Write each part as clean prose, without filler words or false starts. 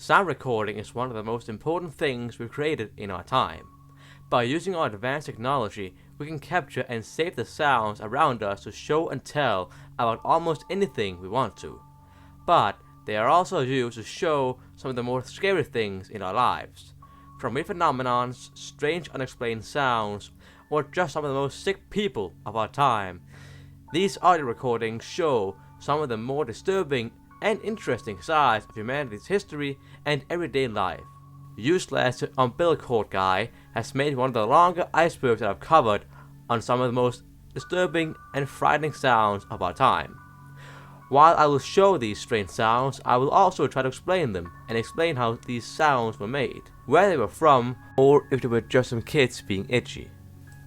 Sound recording is one of the most important things we've created in our time. By using our advanced technology, we can capture and save the sounds around us to show and tell about almost anything we want to. But they are also used to show some of the more scary things in our lives. From weird phenomena, strange unexplained sounds, or just some of the most sick people of our time. These audio recordings show some of the more disturbing and interesting sides of humanity's history and everyday life. Useless umbilical cord guy has made one of the longer icebergs that I've covered on some of the most disturbing and frightening sounds of our time. While I will show these strange sounds, I will also try to explain them and explain how these sounds were made, where they were from, or if they were just some kids being itchy.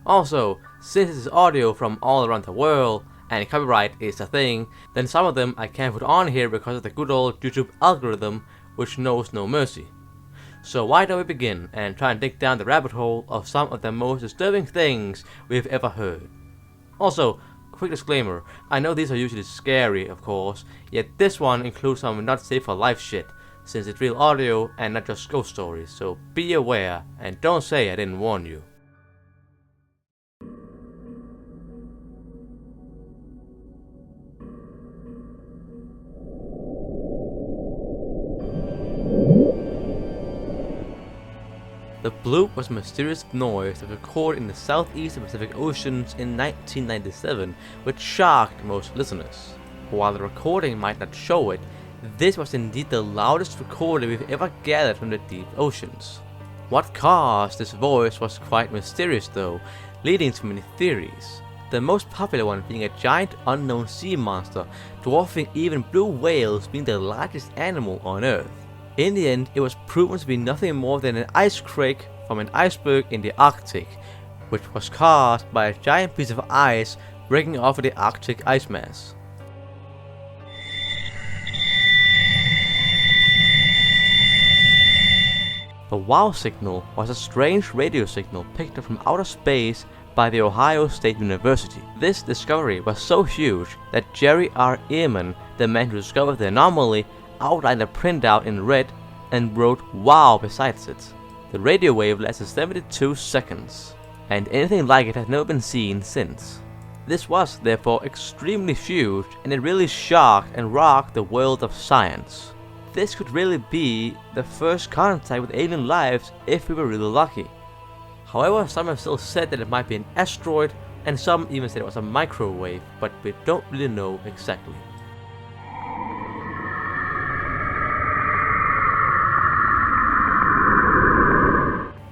Also, since this is audio from all around the world, and copyright is a thing, then some of them I can't put on here because of the good old YouTube algorithm, which knows no mercy. So why don't we begin and try and dig down the rabbit hole of some of the most disturbing things we've ever heard. Also, quick disclaimer, I know these are usually scary of course, yet this one includes some not safe for life shit, since it's real audio and not just ghost stories, so be aware and don't say I didn't warn you. The bloop was a mysterious noise that was recorded in the southeast Pacific Oceans in 1997, which shocked most listeners. While the recording might not show it, this was indeed the loudest recording we've ever gathered from the deep oceans. What caused this voice was quite mysterious though, leading to many theories. The most popular one being a giant unknown sea monster, dwarfing even blue whales, being the largest animal on Earth. In the end, it was proven to be nothing more than an ice quake from an iceberg in the Arctic, which was caused by a giant piece of ice breaking off of the Arctic ice mass. The wow signal was a strange radio signal picked up from outer space by the Ohio State University. This discovery was so huge that Jerry R. Ehrman, the man who discovered the anomaly, outlined a printout in red and wrote "wow" besides it. The radio wave lasted 72 seconds, and anything like it has never been seen since. This was therefore extremely huge, and it really shocked and rocked the world of science. This could really be the first contact with alien lives if we were really lucky. However, some have still said that it might be an asteroid, and some even said it was a microwave, but we don't really know exactly.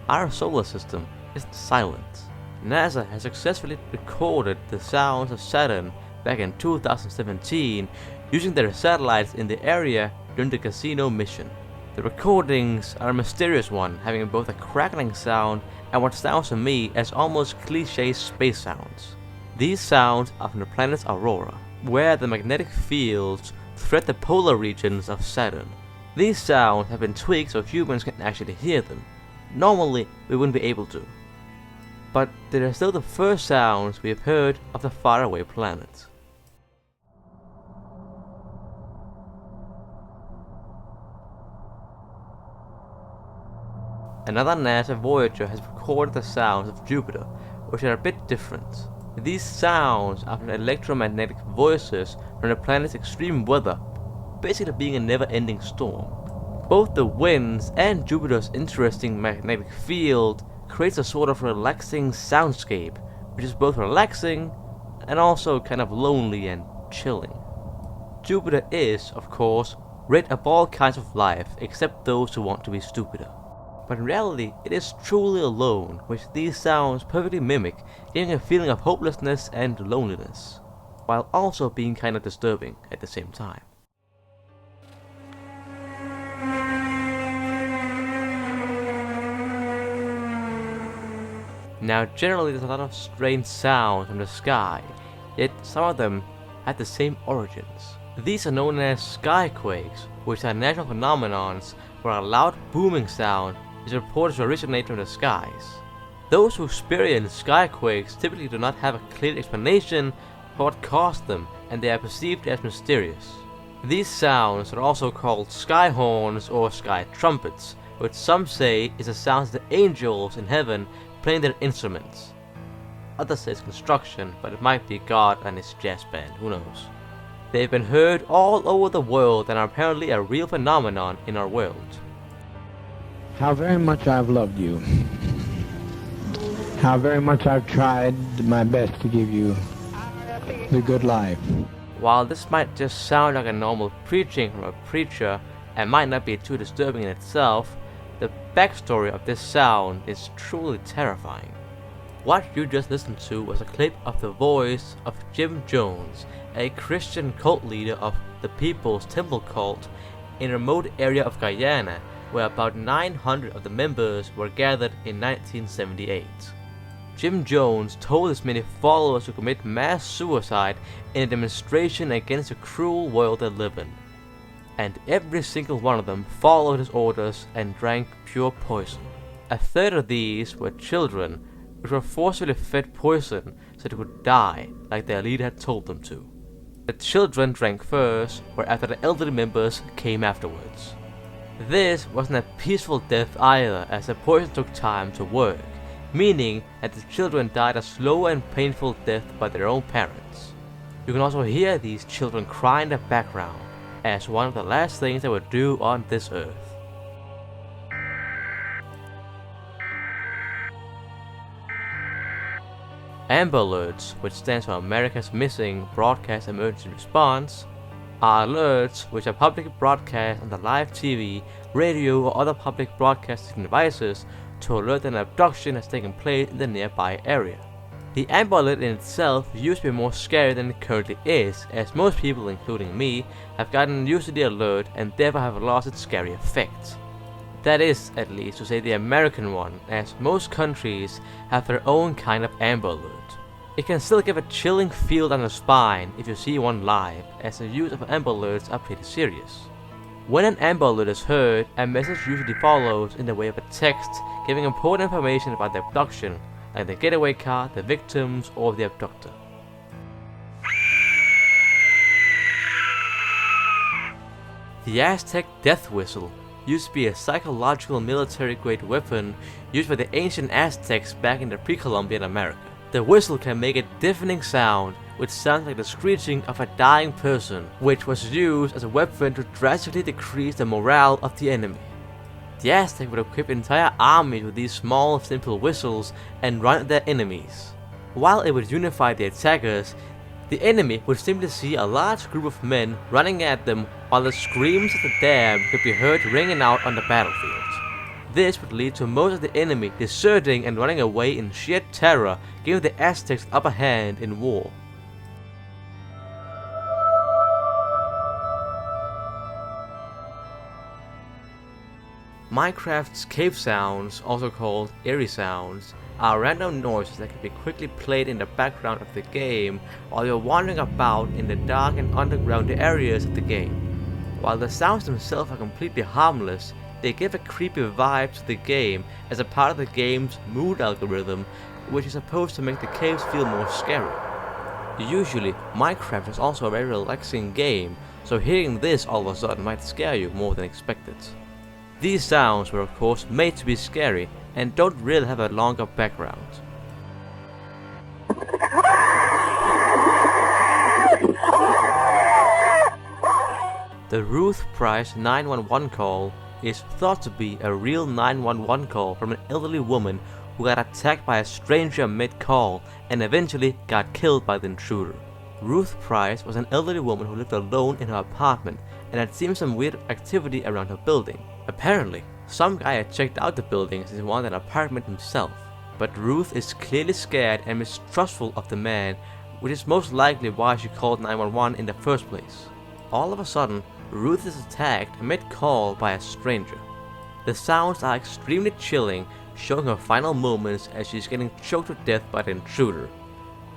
Our solar system is silent. NASA has successfully recorded the sounds of Saturn back in 2017 using their satellites in the area during the Cassini mission. The recordings are a mysterious one, having both a crackling sound and what sounds to me as almost cliché space sounds. These sounds are from the planet's aurora, where the magnetic fields thread the polar regions of Saturn. These sounds have been tweaked so humans can actually hear them. Normally, we wouldn't be able to. But they are still the first sounds we have heard of the faraway planet. Another NASA Voyager has recorded the sounds of Jupiter, which are a bit different. These sounds are from electromagnetic voices from the planet's extreme weather, basically being a never-ending storm. Both the winds and Jupiter's interesting magnetic field creates a sort of relaxing soundscape, which is both relaxing and also kind of lonely and chilling. Jupiter is, of course, rid of all kinds of life except those who want to be stupider. But in reality, it is truly alone, which these sounds perfectly mimic, giving a feeling of hopelessness and loneliness, while also being kind of disturbing at the same time. Now generally there's a lot of strange sounds from the sky, yet some of them have the same origins. These are known as skyquakes, which are natural phenomena where a loud booming sound is reported to originate from the skies. Those who experience skyquakes typically do not have a clear explanation for what caused them, and they are perceived as mysterious. These sounds are also called sky horns or sky trumpets, which some say is the sounds of the angels in heaven playing their instruments. Others say it's construction, but it might be God and his jazz band, who knows. They've been heard all over the world and are apparently a real phenomenon in our world. How very much I've loved you. How very much I've tried my best to give you the good life. While this might just sound like a normal preaching from a preacher and might not be too disturbing in itself, the backstory of this sound is truly terrifying. What you just listened to was a clip of the voice of Jim Jones, a Christian cult leader of the People's Temple cult in a remote area of Guyana, where about 900 of the members were gathered in 1978. Jim Jones told his many followers to commit mass suicide in a demonstration against the cruel world they live in. And every single one of them followed his orders and drank pure poison. A third of these were children, which were forcibly fed poison so they could die like their leader had told them to. The children drank first, whereafter the elderly members came afterwards. This wasn't a peaceful death either, as the poison took time to work, meaning that the children died a slow and painful death by their own parents. You can also hear these children cry in the background, as one of the last things they would do on this earth. Amber Alerts, which stands for America's Missing Broadcast Emergency Response, are alerts which are publicly broadcast on the live TV, radio, or other public broadcasting devices to alert that an abduction has taken place in the nearby area. The Amber Alert in itself used to be more scary than it currently is, as most people, including me, have gotten used to the alert and therefore have lost its scary effect. That is, at least, to say the American one, as most countries have their own kind of Amber Alert. It can still give a chilling feel down the spine if you see one live, as the use of Amber Alerts are pretty serious. When an Amber Alert is heard, a message usually follows in the way of a text giving important information about the abduction, like the getaway car, the victims, or the abductor. The Aztec death whistle used to be a psychological military-grade weapon used by the ancient Aztecs back in the pre-Columbian America. The whistle can make a deafening sound, which sounds like the screeching of a dying person, which was used as a weapon to drastically decrease the morale of the enemy. The Aztec would equip entire armies with these small, simple whistles and run at their enemies. While it would unify the attackers, the enemy would simply see a large group of men running at them while the screams of the damned could be heard ringing out on the battlefield. This would lead to most of the enemy deserting and running away in sheer terror, giving the Aztecs the upper hand in war. Minecraft's cave sounds, also called eerie sounds, are random noises that can be quickly played in the background of the game while you're wandering about in the dark and underground areas of the game. While the sounds themselves are completely harmless, they give a creepy vibe to the game as a part of the game's mood algorithm, which is supposed to make the caves feel more scary. Usually, Minecraft is also a very relaxing game, so hearing this all of a sudden might scare you more than expected. These sounds were of course made to be scary and don't really have a longer background. The Ruth Price 911 call is thought to be a real 911 call from an elderly woman who got attacked by a stranger mid-call and eventually got killed by the intruder. Ruth Price was an elderly woman who lived alone in her apartment and had seen some weird activity around her building. Apparently, some guy had checked out the building since he wanted an apartment himself, but Ruth is clearly scared and mistrustful of the man, which is most likely why she called 911 in the first place. All of a sudden, Ruth is attacked mid-call by a stranger. The sounds are extremely chilling, showing her final moments as she's getting choked to death by the intruder.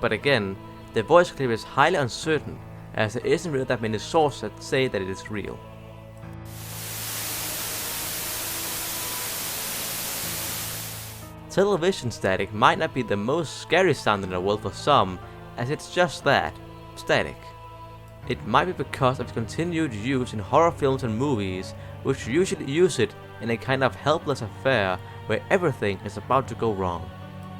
But again, the voice clip is highly uncertain, as there isn't really that many sources that say that it is real. Television static might not be the most scary sound in the world for some, as it's just that, static. It might be because of its continued use in horror films and movies, which usually use it in a kind of helpless affair where everything is about to go wrong.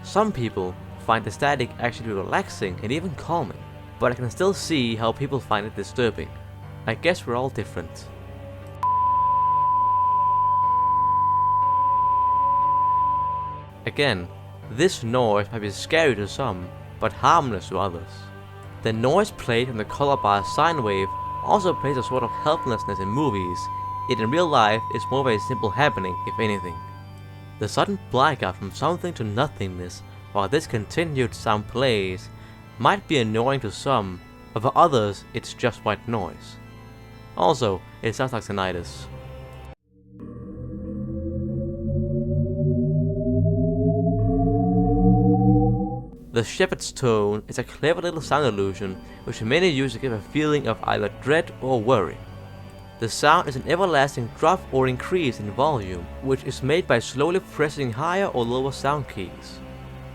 Some people find the static actually relaxing and even calming, but I can still see how people find it disturbing. I guess we're all different. Again, this noise might be scary to some, but harmless to others. The noise played from the color bar sine wave also plays a sort of helplessness in movies, yet in real life it's more of a simple happening, if anything. The sudden blackout from something to nothingness while this continued sound plays might be annoying to some, but for others it's just white noise. Also, it sounds like tinnitus. The shepherd's tone is a clever little sound illusion which many use to give a feeling of either dread or worry. The sound is an everlasting drop or increase in volume, which is made by slowly pressing higher or lower sound keys.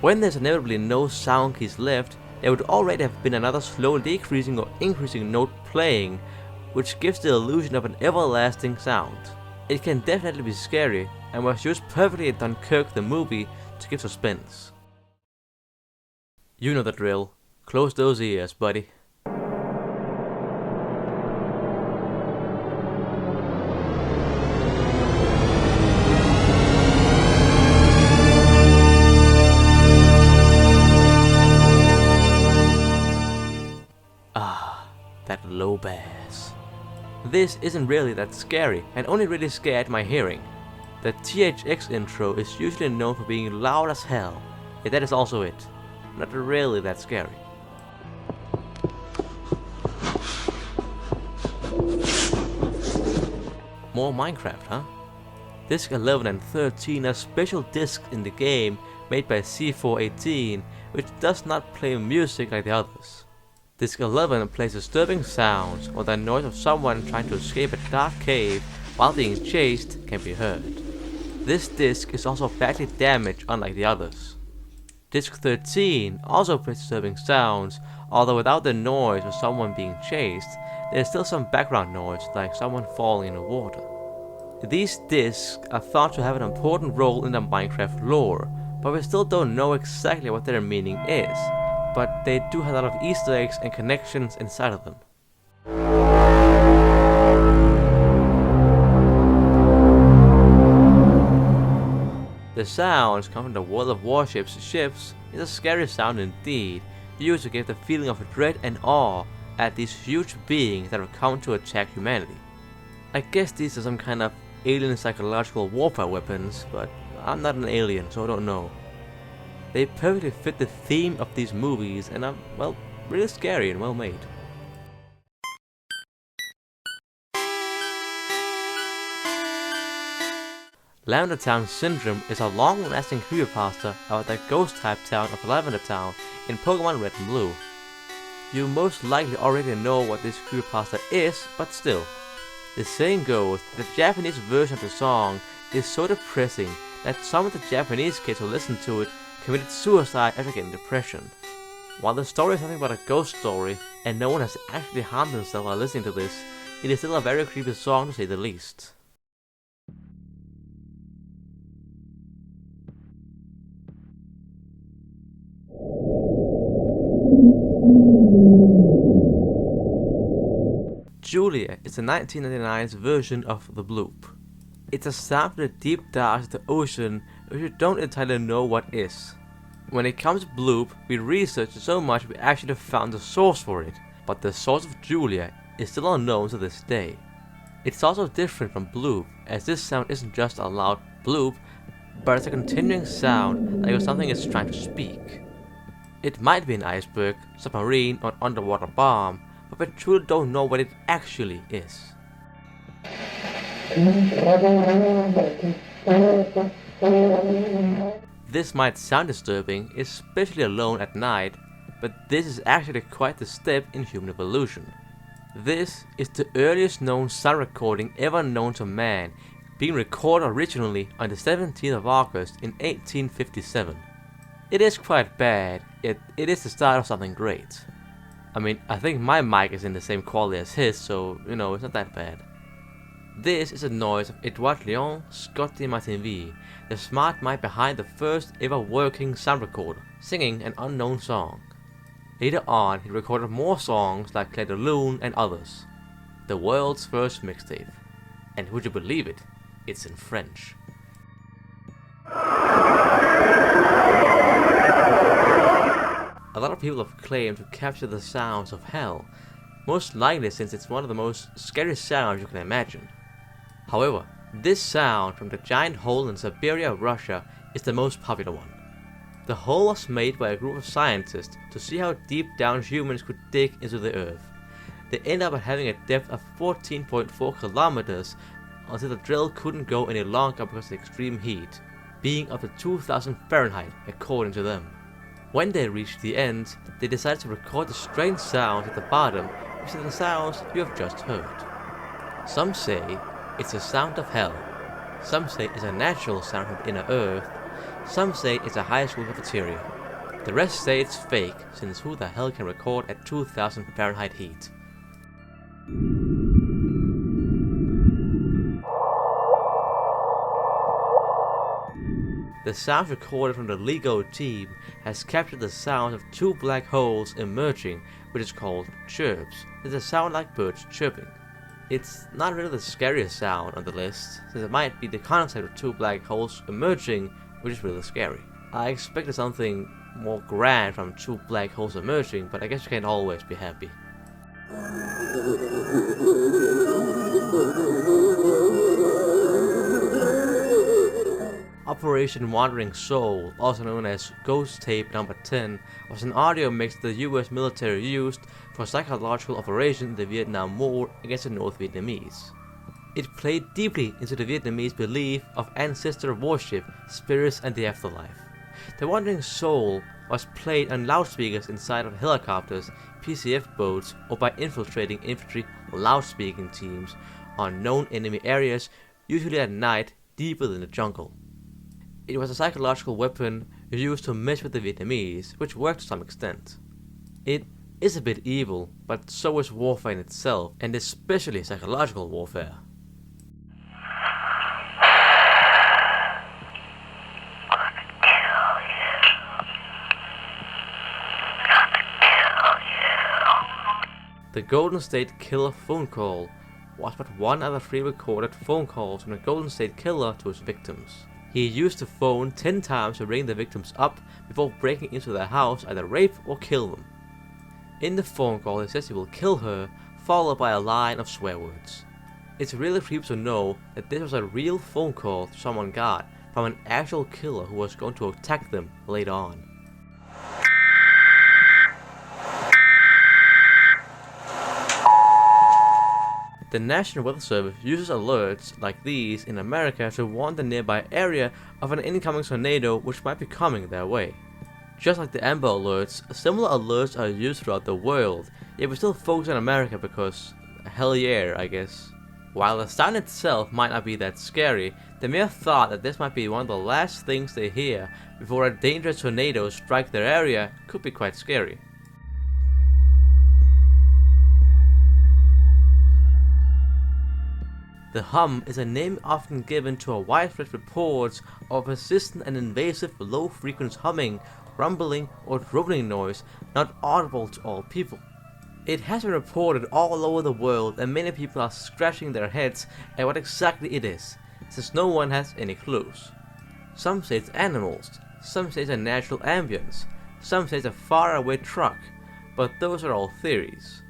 When there's inevitably no sound keys left, there would already have been another slow decreasing or increasing note playing, which gives the illusion of an everlasting sound. It can definitely be scary, and was used perfectly in Dunkirk the movie to give suspense. You know the drill. Close those ears, buddy. Ah, that low bass. This isn't really that scary, and only really scared my hearing. The THX intro is usually known for being loud as hell, yet that is also it. Not really that scary. More Minecraft, huh? Disc 11 and 13 are special discs in the game made by C418, which does not play music like the others. Disc 11 plays disturbing sounds, or the noise of someone trying to escape a dark cave while being chased can be heard. This disc is also badly damaged unlike the others. Disc 13 also plays disturbing sounds, although without the noise of someone being chased, there is still some background noise like someone falling in the water. These discs are thought to have an important role in the Minecraft lore, but we still don't know exactly what their meaning is, but they do have a lot of Easter eggs and connections inside of them. The sounds come from the World of Warships ships is a scary sound indeed, used to give the feeling of dread and awe at these huge beings that have come to attack humanity. I guess these are some kind of alien psychological warfare weapons, but I'm not an alien, so I don't know. They perfectly fit the theme of these movies and are, well, really scary and well made. Lavender Town Syndrome is a long-lasting creepypasta about the ghost-type town of Lavender Town in Pokemon Red and Blue. You most likely already know what this creepypasta is, but still. The saying goes that the Japanese version of the song is so depressing that some of the Japanese kids who listened to it committed suicide after getting depression. While the story is nothing but a ghost story, and no one has actually harmed themselves while listening to this, it is still a very creepy song to say the least. Julia is the 1999's version of the bloop. It's a sound from the deep darks of the ocean which we don't entirely know what is. When it comes to bloop, we researched so much we actually found the source for it, but the source of Julia is still unknown to this day. It's also different from bloop, as this sound isn't just a loud bloop, but it's a continuing sound like if something is trying to speak. It might be an iceberg, submarine, or an underwater bomb, but we truly don't know what it actually is. This might sound disturbing, especially alone at night, but this is actually quite the step in human evolution. This is the earliest known sound recording ever known to man, being recorded originally on the 17th of August in 1857. It is quite bad, yet it is the start of something great. I mean, I think my mic is in the same quality as his, so, you know, it's not that bad. This is the noise of Edouard Leon Scotty Martin V, the smart mic behind the first ever working sound recorder, singing an unknown song. Later on, he recorded more songs like Claire de Lune and others. The world's first mixtape. And would you believe it? It's in French. A lot of people have claimed to capture the sounds of hell, most likely since it's one of the most scary sounds you can imagine. However, this sound from the giant hole in Siberia, Russia is the most popular one. The hole was made by a group of scientists to see how deep down humans could dig into the earth. They ended up having a depth of 14.4 kilometers until the drill couldn't go any longer because of the extreme heat, being up to 2000 Fahrenheit according to them. When they reached the end, they decided to record the strange sounds at the bottom, which are the sounds you have just heard. Some say it's the sound of hell, some say it's a natural sound from inner earth, some say it's a high school cafeteria. The rest say it's fake, since who the hell can record at 2000 Fahrenheit heat? The sound recorded from the LEGO team has captured the sound of two black holes emerging, which is called chirps. It's a sound like birds chirping. It's not really the scariest sound on the list, since it might be the concept of two black holes emerging, which is really scary. I expected something more grand from two black holes emerging, but I guess you can't always be happy. Operation Wandering Soul, also known as Ghost Tape Number 10, was an audio mix the US military used for a psychological operation in the Vietnam War against the North Vietnamese. It played deeply into the Vietnamese belief of ancestor worship, spirits, and the afterlife. The Wandering Soul was played on loudspeakers inside of helicopters, PCF boats, or by infiltrating infantry loudspeaking teams on known enemy areas, usually at night deeper in the jungle. It was a psychological weapon used to mess with the Vietnamese, which worked to some extent. It is a bit evil, but so is warfare in itself, and especially psychological warfare. The Golden State Killer phone call was but one out of 3 recorded phone calls from the Golden State Killer to his victims. He used the phone 10 times to ring the victims up before breaking into their house, either rape or kill them. In the phone call he says he will kill her, followed by a line of swear words. It's really creepy to know that this was a real phone call someone got from an actual killer who was going to attack them later on. The National Weather Service uses alerts like these in America to warn the nearby area of an incoming tornado which might be coming their way. Just like the Amber Alerts, similar alerts are used throughout the world, yet we still focus on America because, hell yeah, I guess. While the sound itself might not be that scary, the mere thought that this might be one of the last things they hear before a dangerous tornado strikes their area could be quite scary. The hum is a name often given to a widespread reports of persistent and invasive low-frequency humming, rumbling, or droning noise not audible to all people. It has been reported all over the world, and many people are scratching their heads at what exactly it is, since no one has any clues. Some say it's animals, some say it's a natural ambience, some say it's a faraway truck, but those are all theories.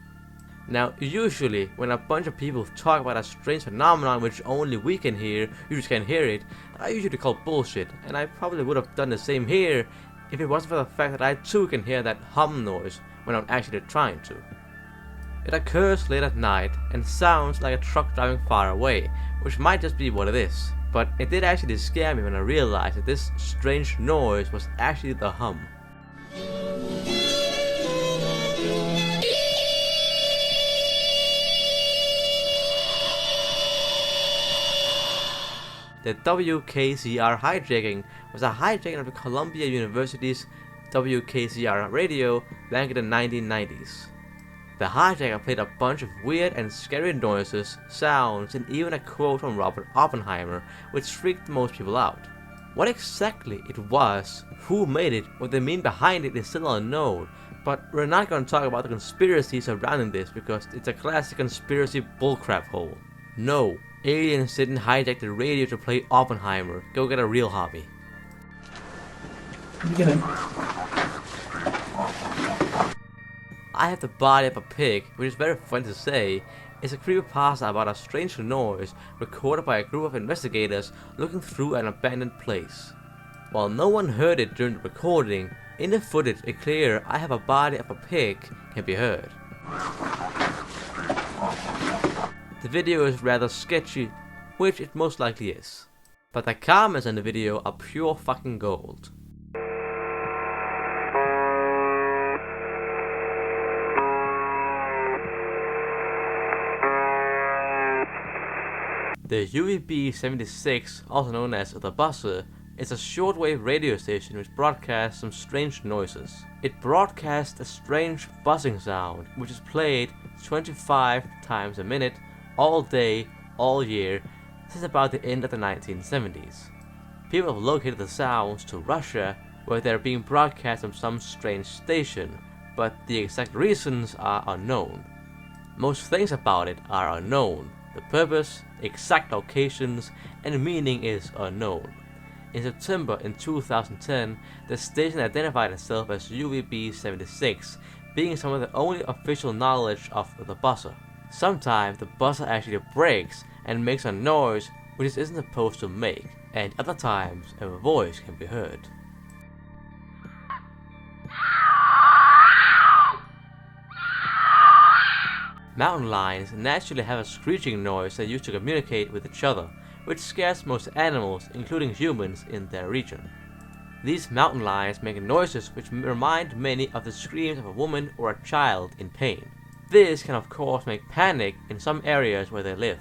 Now, usually, when a bunch of people talk about a strange phenomenon which only we can hear, you just can't hear it, I usually call bullshit, and I probably would have done the same here if it wasn't for the fact that I too can hear that hum noise when I'm actually trying to. It occurs late at night and sounds like a truck driving far away, which might just be what it is, but it did actually scare me when I realized that this strange noise was actually the hum. The WKCR hijacking was a hijacking of the Columbia University's WKCR radio back in the 1990s. The hijacker played a bunch of weird and scary noises, sounds, and even a quote from Robert Oppenheimer, which freaked most people out. What exactly it was, who made it, what they mean behind it is still unknown, but we're not going to talk about the conspiracy surrounding this because it's a classic conspiracy bullcrap hole. No, aliens didn't hijack the radio to play Oppenheimer. Go get a real hobby. Get in. I Have the Body of a Pig, which is very fun to say, is a creepypasta about a strange noise recorded by a group of investigators looking through an abandoned place. While no one heard it during the recording, in the footage a clear "I have a body of a pig" can be heard. The video is rather sketchy, which it most likely is. But the comments in the video are pure fucking gold. The UEB-76, also known as the Buzzer, is a shortwave radio station which broadcasts some strange noises. It broadcasts a strange buzzing sound which is played 25 times a minute, all day, all year, since about the end of the 1970s. People have located the sounds to Russia, where they are being broadcast from some strange station, but the exact reasons are unknown. Most things about it are unknown. The purpose, exact locations, and meaning is unknown. In September in 2010, the station identified itself as UEB-76, being some of the only official knowledge of the buzzer. Sometimes the buzzer actually breaks and makes a noise which it isn't supposed to make, and other times a voice can be heard. Mountain lions naturally have a screeching noise they use to communicate with each other, which scares most animals, including humans, in their region. These mountain lions make noises which remind many of the screams of a woman or a child in pain. This can of course make panic in some areas where they live.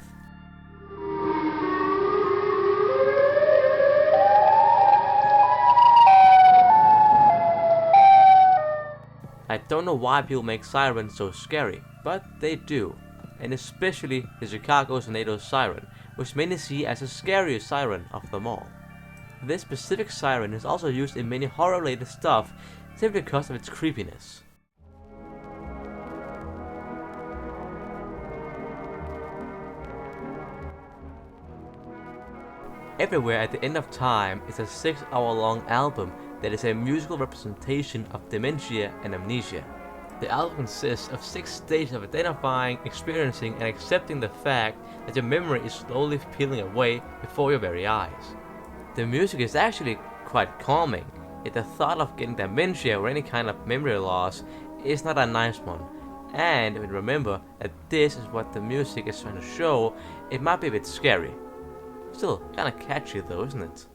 I don't know why people make sirens so scary, but they do, and especially the Chicago's NATO siren, which many see as the scariest siren of them all. This specific siren is also used in many horror-related stuff simply because of its creepiness. Everywhere at the End of Time is a 6-hour-long album that is a musical representation of dementia and amnesia. The album consists of 6 stages of identifying, experiencing, and accepting the fact that your memory is slowly peeling away before your very eyes. The music is actually quite calming, yet the thought of getting dementia or any kind of memory loss is not a nice one. And when you remember that this is what the music is trying to show, it might be a bit scary. Still kinda catchy though, isn't it?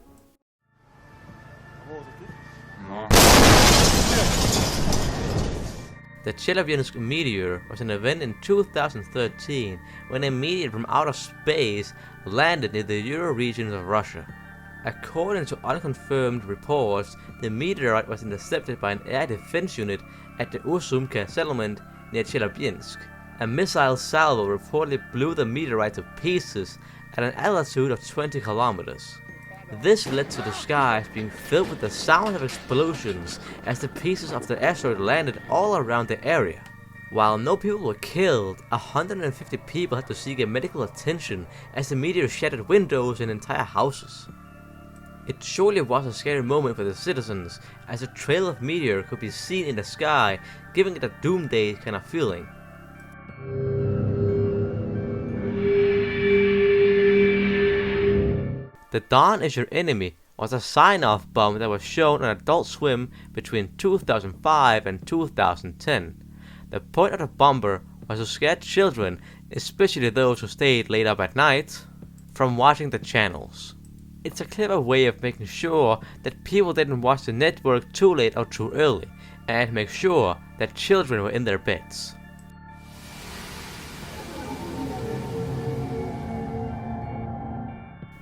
The Chelyabinsk meteor was an event in 2013 when a meteor from outer space landed in the Euro regions of Russia. According to unconfirmed reports, the meteorite was intercepted by an air defense unit at the Usumka settlement near Chelyabinsk. A missile salvo reportedly blew the meteorite to pieces at an altitude of 20 kilometers. This led to the skies being filled with the sound of explosions as the pieces of the asteroid landed all around the area. While no people were killed, 150 people had to seek medical attention as the meteor shattered windows in entire houses. It surely was a scary moment for the citizens, as a trail of meteor could be seen in the sky, giving it a doomsday kind of feeling. The Dawn Is Your Enemy was a sign-off bomb that was shown on Adult Swim between 2005 and 2010. The point of the bomber was to scare children, especially those who stayed late up at night, from watching the channels. It's a clever way of making sure that people didn't watch the network too late or too early, and make sure that children were in their beds.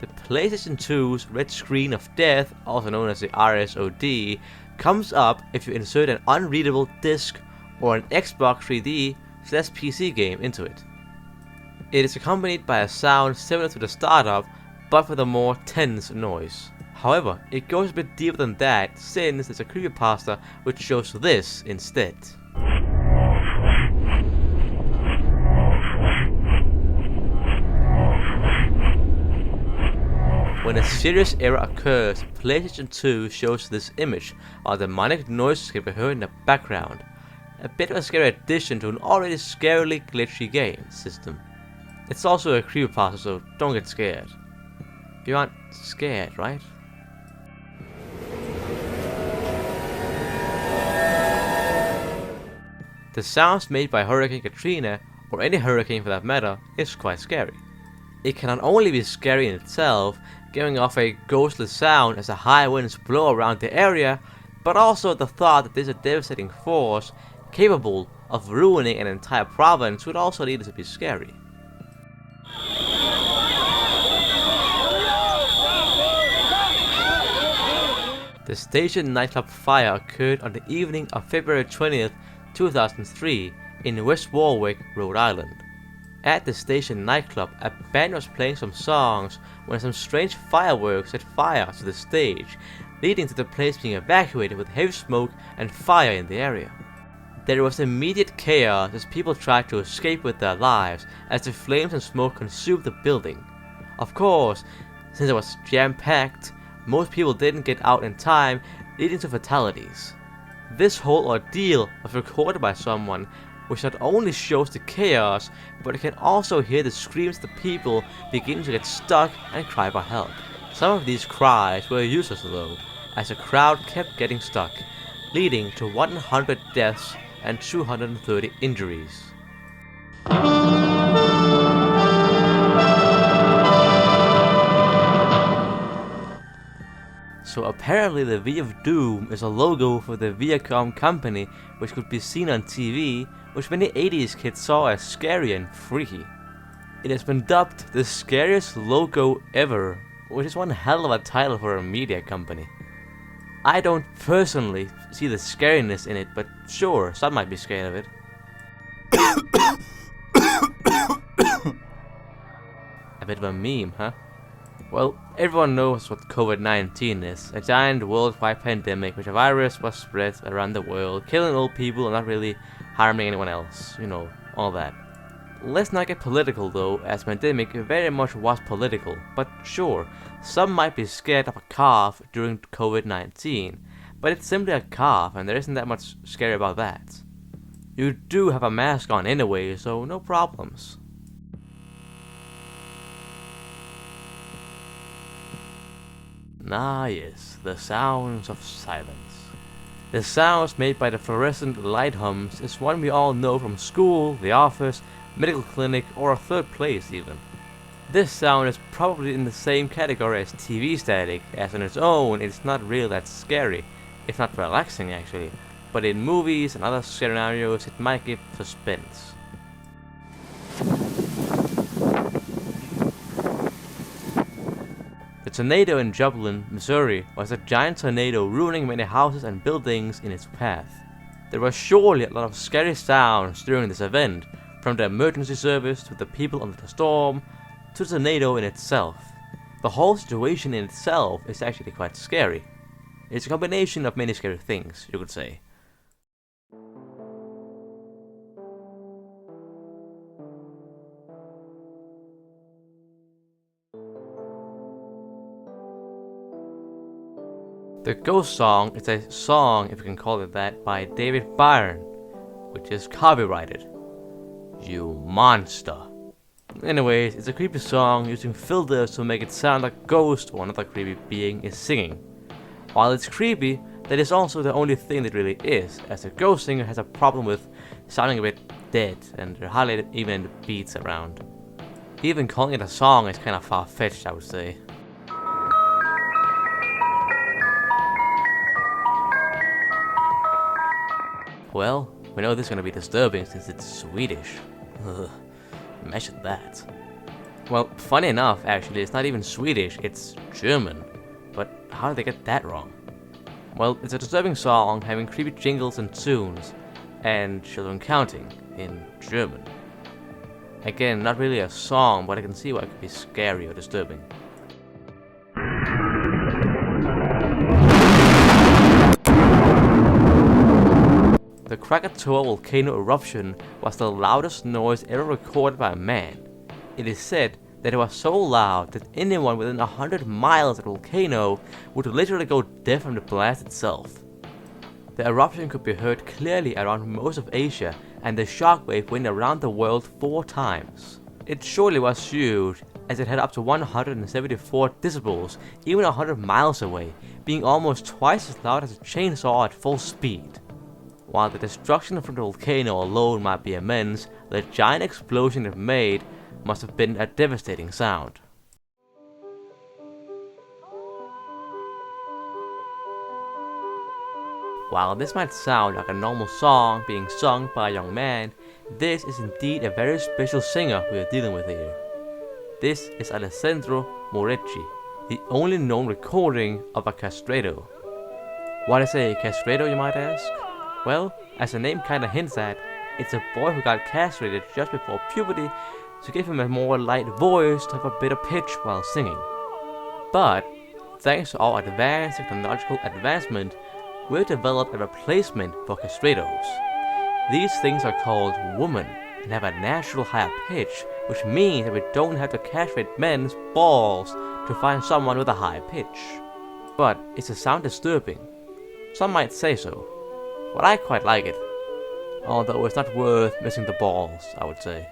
The PlayStation 2's red screen of death, also known as the RSOD, comes up if you insert an unreadable disc or an Xbox 3D PC game into it. It is accompanied by a sound similar to the startup, but with a more tense noise. However, it goes a bit deeper than that, since there's a creepypasta which shows this instead. When a serious error occurs, PlayStation 2 shows this image, while demonic noises can be heard in the background. A bit of a scary addition to an already scarily glitchy game system. It's also a creepypasta, so don't get scared. You aren't scared, right? The sounds made by Hurricane Katrina, or any hurricane for that matter, is quite scary. It can not only be scary in itself, giving off a ghostly sound as the high winds blow around the area, but also the thought that this is a devastating force capable of ruining an entire province would also lead it to be scary. The station nightclub fire occurred on the evening of February 20th, 2003 in West Warwick, Rhode Island. At the station nightclub, a band was playing some songs when some strange fireworks set fire to the stage, leading to the place being evacuated with heavy smoke and fire in the area. There was immediate chaos as people tried to escape with their lives as the flames and smoke consumed the building. Of course, since it was jam-packed, most people didn't get out in time, leading to fatalities. This whole ordeal was recorded by someone, which not only shows the chaos, but you can also hear the screams of the people beginning to get stuck and cry for help. Some of these cries were useless though, as the crowd kept getting stuck, leading to 100 deaths and 230 injuries. So apparently the V of Doom is a logo for the Viacom company, which could be seen on TV, which many 80s kids saw as scary and freaky. It has been dubbed the scariest logo ever, which is one hell of a title for a media company. I don't personally see the scariness in it, but sure, some might be scared of it. A bit of a meme, huh? Well, everyone knows what COVID-19 is, a giant worldwide pandemic which a virus was spread around the world, killing old people and not really harming anyone else, you know, all that. Let's not get political though, as pandemic very much was political, but sure, some might be scared of a cough during COVID-19, but it's simply a cough and there isn't that much scary about that. You do have a mask on anyway, so no problems. Ah yes, the sounds of silence. The sounds made by the fluorescent light hums is one we all know from school, the office, medical clinic, or a third place even. This sound is probably in the same category as TV static, as on its own it's not really that scary, if not relaxing actually, but in movies and other scenarios it might give suspense. The tornado in Joplin, Missouri was a giant tornado ruining many houses and buildings in its path. There were surely a lot of scary sounds during this event, from the emergency service to the people under the storm, to the tornado in itself. The whole situation in itself is actually quite scary. It's a combination of many scary things, you could say. The Ghost Song is a song, if you can call it that, by David Byrne, which is copyrighted. You monster. Anyways, it's a creepy song using filters to make it sound like a ghost or another creepy being is singing. While it's creepy, that is also the only thing that really is, as a ghost singer has a problem with sounding a bit dead and there are hardly even beats around. Even calling it a song is kind of far-fetched, I would say. Well, we know this is gonna be disturbing since it's Swedish. Ugh, imagine that. Well, funny enough, actually, it's not even Swedish, it's German. But how did they get that wrong? Well, it's a disturbing song having creepy jingles and tunes, and children counting. in German. Again, not really a song, but I can see why it could be scary or disturbing. The Krakatoa volcano eruption was the loudest noise ever recorded by a man. It is said that it was so loud that anyone within 100 miles of the volcano would literally go deaf from the blast itself. The eruption could be heard clearly around most of Asia, and the shockwave went around the world 4 times. It surely was huge, as it had up to 174 decibels, even 100 miles away, being almost twice as loud as a chainsaw at full speed. While the destruction from the volcano alone might be immense, the giant explosion it made must have been a devastating sound. While this might sound like a normal song being sung by a young man, this is indeed a very special singer we are dealing with here. This is Alessandro Moretti, the only known recording of a castrato. What is a castrato, you might ask? Well, as the name kinda hints at, it's a boy who got castrated just before puberty to give him a more light voice to have a better pitch while singing. But, thanks to our advanced technological advancement, we've developed a replacement for castratos. These things are called women and have a natural higher pitch, which means that we don't have to castrate men's balls to find someone with a high pitch. But is the sound disturbing? Some might say so, but I quite like it. Although it's not worth missing the balls, I would say.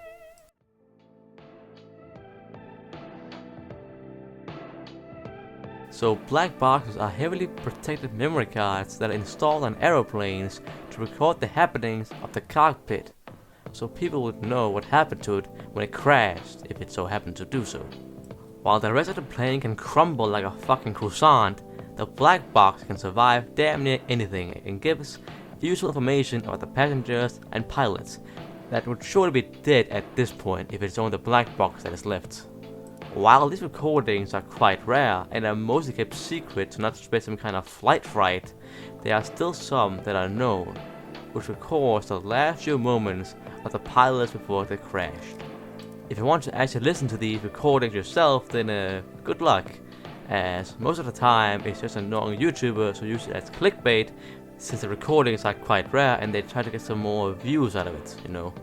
So black boxes are heavily protected memory cards that are installed on aeroplanes to record the happenings of the cockpit, so people would know what happened to it when it crashed, if it so happened to do so. While the rest of the plane can crumble like a fucking croissant, the black box can survive damn near anything and gives useful information about the passengers and pilots that would surely be dead at this point if it's only the black box that is left. While these recordings are quite rare and are mostly kept secret to not spread some kind of flight fright, there are still some that are known, which records the last few moments of the pilots before they crashed. If you want to actually listen to these recordings yourself, then good luck, as most of the time it's just annoying YouTubers who use it as clickbait, since the recordings are quite rare and they try to get some more views out of it, you know.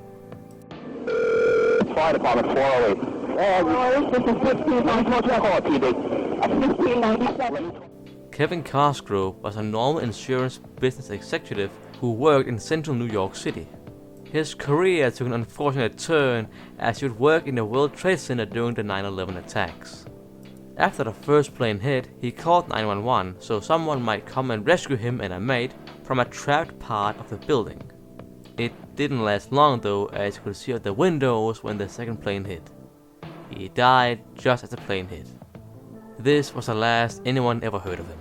Fire Department 408. This is 1597. Kevin Cosgrove was a normal insurance business executive who worked in central New York City. His career took an unfortunate turn as he would work in the World Trade Center during the 9/11 attacks. After the first plane hit, he called 911 so someone might come and rescue him and a mate from a trapped part of the building. It didn't last long though, as you could see out the windows when the second plane hit. He died just as the plane hit. This was the last anyone ever heard of him.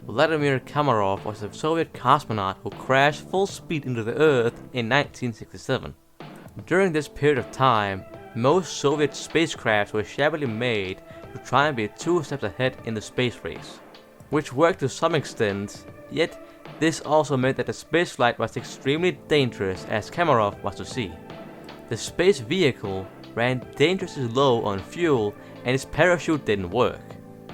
Vladimir Komarov was a Soviet cosmonaut who crashed full speed into the Earth in 1967. During this period of time, most Soviet spacecrafts were shabbily made to try and be 2 steps ahead in the space race, which worked to some extent, yet this also meant that the spaceflight was extremely dangerous, as Komarov was to see. The space vehicle ran dangerously low on fuel and his parachute didn't work.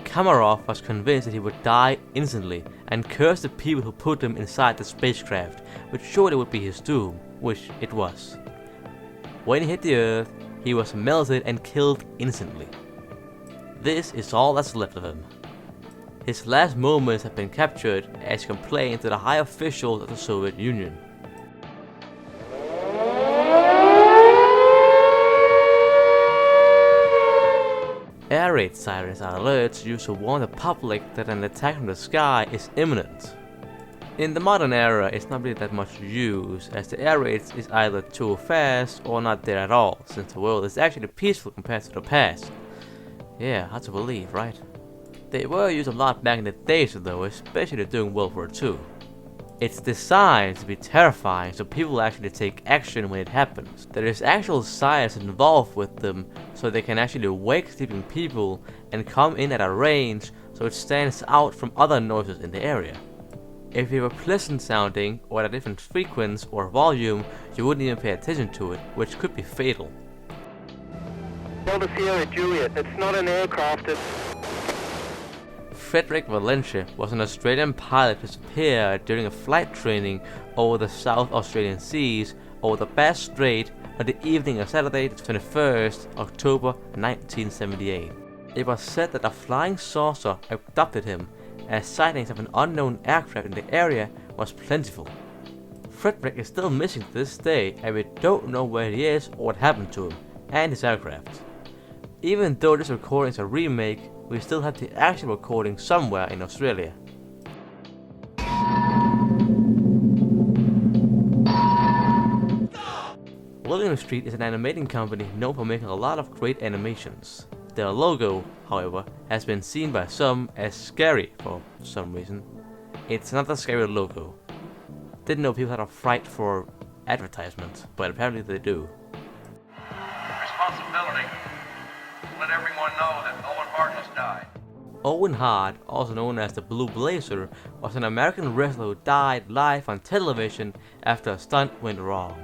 Komarov was convinced that he would die instantly and cursed the people who put him inside the spacecraft, which surely would be his doom, which it was. When he hit the Earth, he was melted and killed instantly. This is all that's left of him. His last moments have been captured as he complained to the high officials of the Soviet Union. Air raid sirens are alerts used to warn the public that an attack from the sky is imminent. In the modern era, it's not really that much use, as the air raids is either too fast or not there at all, since the world is actually peaceful compared to the past. Yeah, hard to believe, right? They were used a lot back in the days though, especially during World War II. It's designed to be terrifying so people actually take action when it happens. There is actual science involved with them so they can actually wake sleeping people and come in at a range so it stands out from other noises in the area. If they were pleasant sounding or at a different frequency or volume, you wouldn't even pay attention to it, which could be fatal. Delta Sierra Juliet, it's not an aircraft, it's... Frederick Valencia was an Australian pilot who disappeared during a flight training over the South Australian Seas over the Bass Strait on the evening of Saturday, the 21st October 1978. It was said that a flying saucer abducted him, as sightings of an unknown aircraft in the area was plentiful. Frederick is still missing to this day, and we don't know where he is or what happened to him and his aircraft. Even though this recording is a remake, we still have the actual recording somewhere in Australia. William Street is an animating company known for making a lot of great animations. Their logo, however, has been seen by some as scary for some reason. It's not a scary logo. Didn't know people had a fright for advertisement, but apparently they do. Responsibility. Let everyone know that Owen Hart has died. Owen Hart, also known as the Blue Blazer, was an American wrestler who died live on television after a stunt went wrong.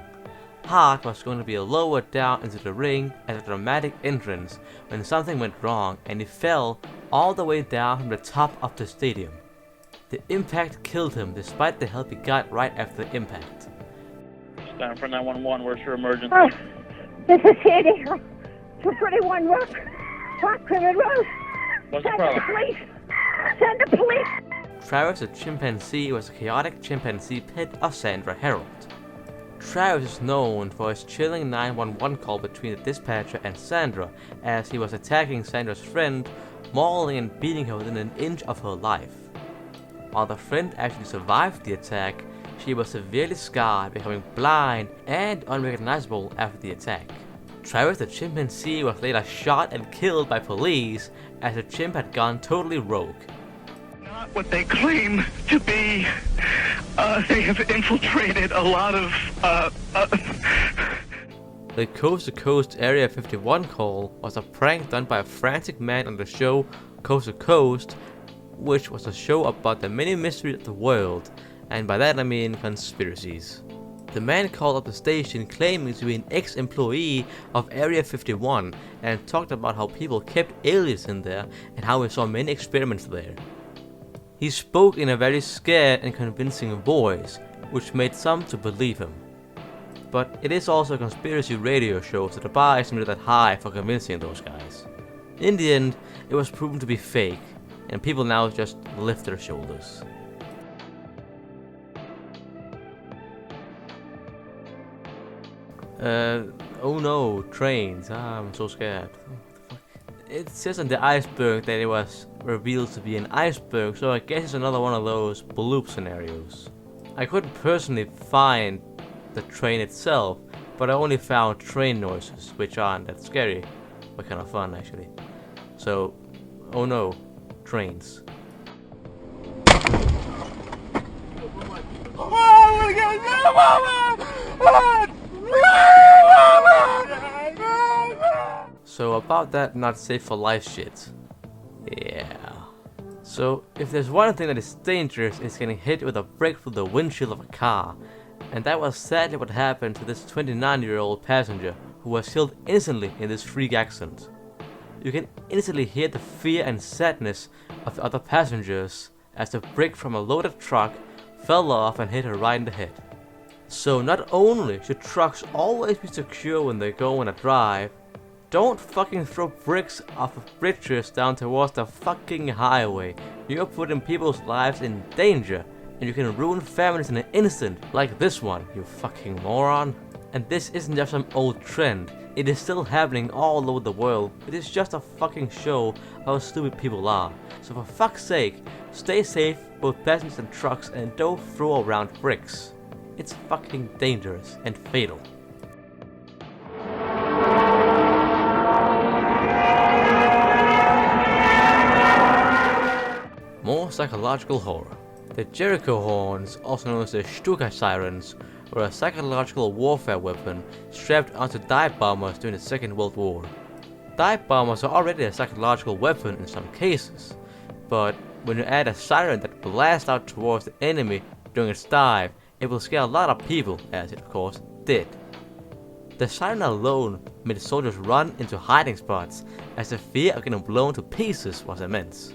Hart was going to be lowered down into the ring at a dramatic entrance when something went wrong and he fell all the way down from the top of the stadium. The impact killed him despite the help he got right after the impact. Stand for 911, where's your emergency? Oh, this is Sandy. 231 Rock, Crimmon Road. What's the Send the problem? police. Send the police. Travis the chimpanzee was a chaotic chimpanzee pet of Sandra Harold. Travis is known for his chilling 911 call between the dispatcher and Sandra as he was attacking Sandra's friend, mauling and beating her within an inch of her life. While the friend actually survived the attack, she was severely scarred, becoming blind and unrecognizable after the attack. Travis the chimpanzee was later shot and killed by police as the chimp had gone totally rogue. Not what they claim to be. They have infiltrated a lot of, The Coast to Coast Area 51 call was a prank done by a frantic man on the show Coast to Coast, which was a show about the many mysteries of the world, and by that I mean conspiracies. The man called up the station claiming to be an ex-employee of Area 51 and talked about how people kept aliens in there and how he saw many experiments there. He spoke in a very scared and convincing voice, which made some to believe him. But it is also a conspiracy radio show, so the bar isn't really that high for convincing those guys. In the end, it was proven to be fake, and people now just lift their shoulders. Oh no, trains. I'm so scared. It says on the Iceberg that it was revealed to be an iceberg, so I guess it's another one of those bloop scenarios. I couldn't personally find the train itself, but I only found train noises, which aren't that scary, but kind of fun actually. So, oh no, trains. So about that not safe for life shit. Yeah. So if there's one thing that is dangerous, it's getting hit with a brick through the windshield of a car. And that was sadly what happened to this 29-year-old passenger who was killed instantly in this freak accident. You can instantly hear the fear and sadness of the other passengers as the brick from a loaded truck fell off and hit her right in the head. So not only should trucks always be secure when they go on a drive, don't fucking throw bricks off of bridges down towards the fucking highway. You're putting people's lives in danger, and you can ruin families in an instant, like this one, you fucking moron. And this isn't just some old trend, it is still happening all over the world. It is just a fucking show how stupid people are. So for fuck's sake, stay safe, both passengers and trucks, and don't throw around bricks. It's fucking dangerous and fatal. More psychological horror. The Jericho horns, also known as the Stuka sirens, were a psychological warfare weapon strapped onto dive bombers during the Second World War. Dive bombers are already a psychological weapon in some cases, but when you add a siren that blasts out towards the enemy during its dive, it will scare a lot of people, as it of course did. The siren alone made soldiers run into hiding spots, as the fear of getting blown to pieces was immense.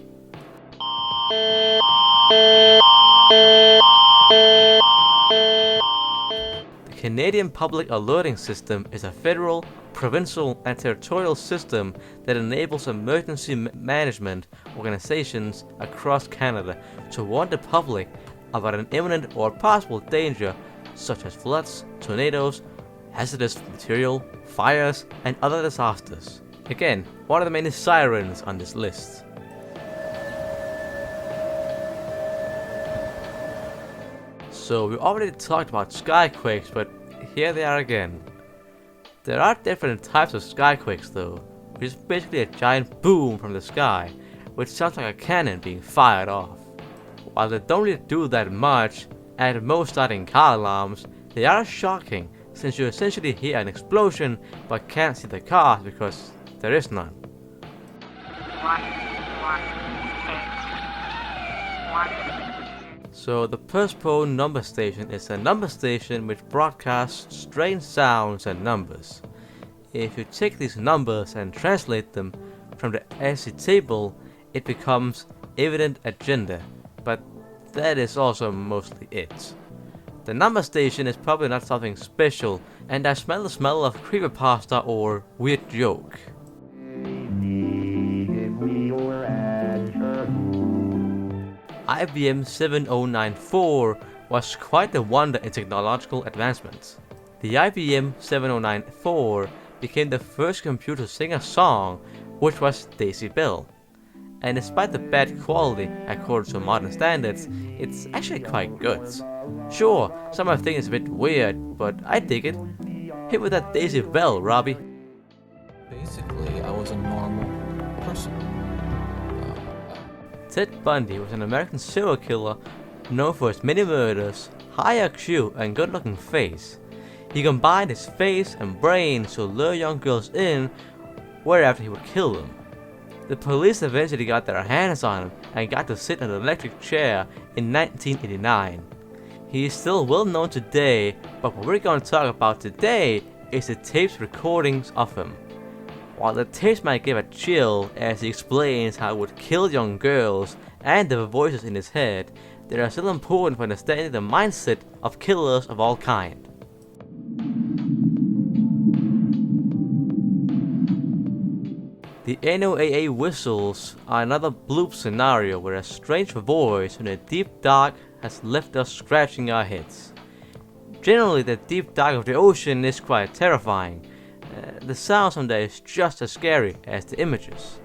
The Canadian Public Alerting System is a federal, provincial, and territorial system that enables emergency management organizations across Canada to warn the public about an imminent or possible danger such as floods, tornadoes, hazardous material, fires, and other disasters. Again, one of the many sirens on this list. So we already talked about skyquakes, but here they are again. There are different types of skyquakes though, which is basically a giant boom from the sky, which sounds like a cannon being fired off. While they don't really do that much, at most starting car alarms, they are shocking since you essentially hear an explosion but can't see the cars because there is none. So the postponed number station is a number station which broadcasts strange sounds and numbers. If you take these numbers and translate them from the ASCII table, it becomes evident agenda, but that is also mostly it. The number station is probably not something special, and I smell the smell of creepypasta or weird joke. IBM 7094 was quite a wonder in technological advancements. The IBM 7094 became the first computer to sing a song, which was Daisy Bell. And despite the bad quality according to modern standards, it's actually quite good. Sure, some might think it's a bit weird, but I dig it. Hit with that Daisy Bell, Robbie. Basically, I was a normal person. Ted Bundy was an American serial killer known for his many murders, high IQ, and good-looking face. He combined his face and brain to lure young girls in wherever he would kill them. The police eventually got their hands on him and got to sit in an electric chair in 1989. He is still well known today, but what we're going to talk about today is the tapes recordings of him. While the tapes might give a chill as he explains how he would kill young girls and the voices in his head, they are still important for understanding the mindset of killers of all kind. The NOAA whistles are another bloop scenario where a strange voice in the deep dark has left us scratching our heads. Generally, the deep dark of the ocean is quite terrifying. The sound someday is just as scary as the images.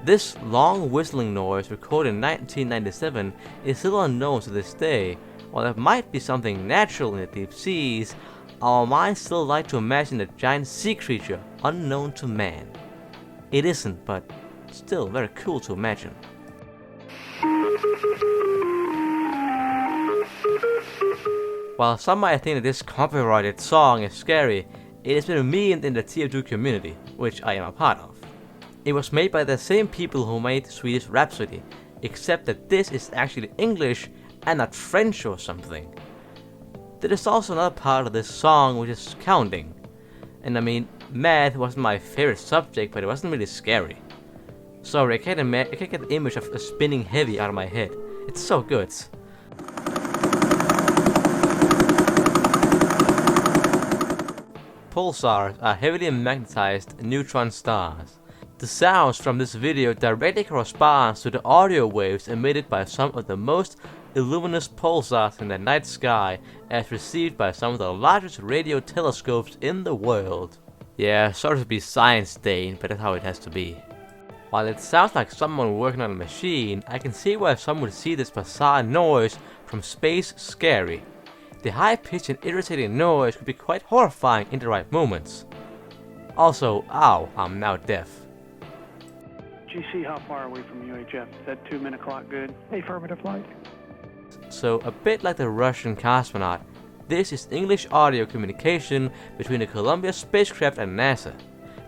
This long whistling noise recorded in 1997 is still unknown to this day. While there might be something natural in the deep seas, our minds still like to imagine a giant sea creature unknown to man. It isn't, but still very cool to imagine. While some might think that this copyrighted song is scary, it has been memed in the TF2 community, which I am a part of. It was made by the same people who made Swedish Rhapsody, except that this is actually English and not French or something. There is also another part of this song which is counting. And I mean, math wasn't my favorite subject, but it wasn't really scary. Sorry, I can't get the image of a spinning heavy out of my head. It's so good. Pulsars are heavily magnetized neutron stars. The sounds from this video directly corresponds to the audio waves emitted by some of the most luminous pulsars in the night sky as received by some of the largest radio telescopes in the world. Yeah, sorry to be science, Dane, but that's how it has to be. While it sounds like someone working on a machine, I can see why some would see this bizarre noise from space scary. The high-pitched and irritating noise could be quite horrifying in the right moments. Also, ow, I'm now deaf. GC, how far away from UHF? Is that 2 minute clock good? Affirmative flight. so a bit like the Russian cosmonaut, this is English audio communication between the Columbia spacecraft and NASA.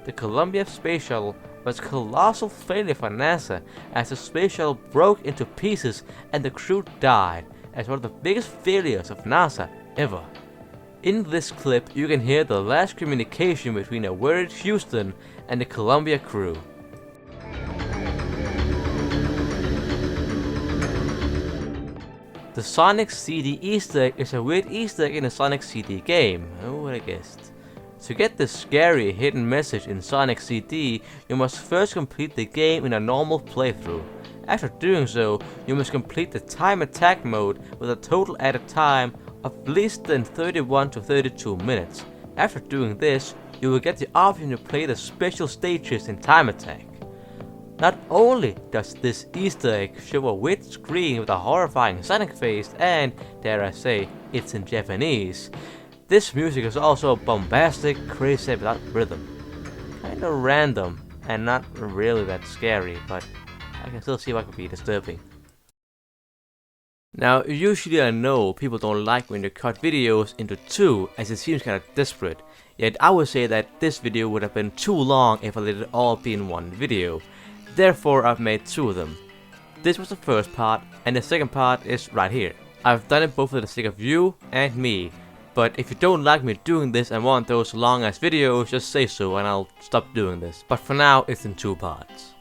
The Columbia space shuttle was a colossal failure for NASA as the space shuttle broke into pieces and the crew died as one of the biggest failures of NASA ever. In this clip you can hear the last communication between a worried Houston and the Columbia crew. The Sonic CD Easter egg is a weird Easter egg in a Sonic CD game. Who would have guessed? To get this scary hidden message in Sonic CD, you must first complete the game in a normal playthrough. After doing so, you must complete the time attack mode with a total added time of less than 31 to 32 minutes. After doing this, you will get the option to play the special stages in time attack. Not only does this Easter egg show a weird screen with a horrifying Sonic face and, dare I say, it's in Japanese, this music is also bombastic, crazy without rhythm. Kinda random and not really that scary, but I can still see what could be disturbing. Now, usually I know people don't like when you cut videos into two as it seems kinda desperate, yet I would say that this video would have been too long if I let it all be in one video. Therefore, I've made two of them. This was the first part, and the second part is right here. I've done it both for the sake of you and me, but if you don't like me doing this and want those long ass videos, just say so and I'll stop doing this. But for now, it's in two parts.